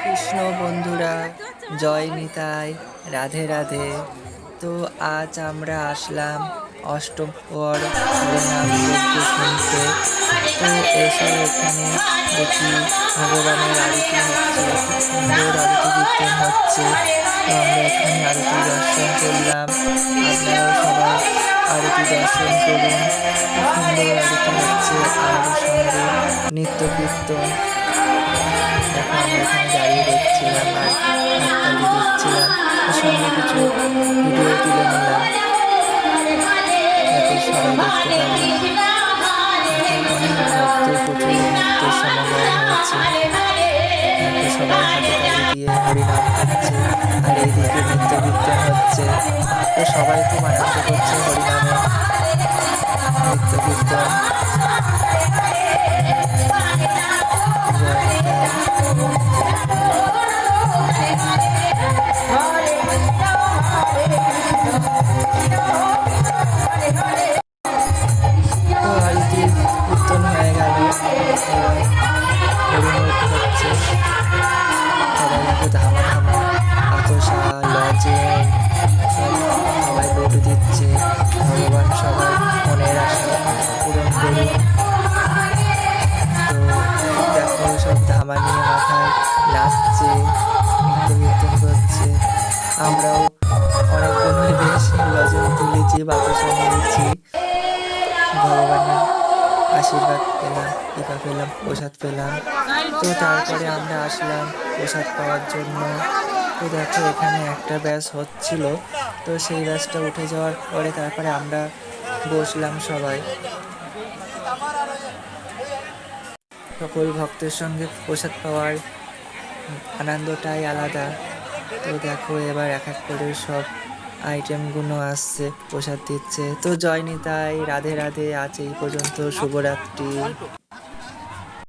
কৃষ্ণ বন্ধুরা, জয় নিতাই, রাধে রাধে। তো আজ আমরা আসলাম অষ্টম পর হরিনাম যজ্ঞ শুনতে। তো এসে এখানে দেখি ভগবানের আরতি হচ্ছে, খুব সুন্দর আরতি কীর্তন হচ্ছে। তো আমরা এখানে আরতি দর্শন করলাম, আপনারাও সবাই আরতি দর্শন করুন। খুব সুন্দর আরতি হচ্ছে আর সঙ্গে নৃত্য কীর্তন। দেখো আমরা এখানে দাঁড়িয়ে দেখছিলাম আর হাততালি দিচ্ছিলাম, ওর সঙ্গে কিছু ভিডিও তুলে নিলাম যাতে সবাই দেখতে পারি। অনেক ভক্ত, প্রচুর ভক্তের সমাগম হয়েছে। দেখো সবাই হাতে তালি দিয়ে হরিনাম করছে আর এইদিকে নৃত্য কীর্তন হচ্ছে। তো সবাই খুব আনন্দ করছে হরিনামে, নৃত্য কীর্তন। তো আরতি কীর্তন হয়ে গেল, এবার হরিমোট হচ্ছে। সবাই দেখো ধামা ধামা আতসা লজেন সবাই লডু দিচ্ছে। ভগবান সবাই মনের আশা পূরণ করুন। তো দেখো সব ধামা নিয়ে মাথায় নাচছে, নৃত্য কীর্তন করছে। আমরাও অনেকগুলো বেশ লজেন তুলেছি, বাতাসা নিয়েছি। ভগবানের আশীর্বাদ পেলাম, কৃপা পেলাম, প্রসাদ পেলাম। তো তারপরে আমরা আসলাম প্রসাদ পাওয়ার জন্য। তো দেখো এখানে একটা ব্যাচ হচ্ছিল, তো সেই ব্যাচটা উঠে যাওয়ার পরে তারপরে আমরা বসলাম সবাই। সকল ভক্তের সঙ্গে প্রসাদ পাওয়ার আনন্দটাই আলাদা। তো দেখো এবার এক এক করে সব আইটেমগুলো আসছে, প্রসাদ দিচ্ছে। তো জয় নিতাই, রাধে রাধে। আজ এই পর্যন্ত, শুভরাত্রি।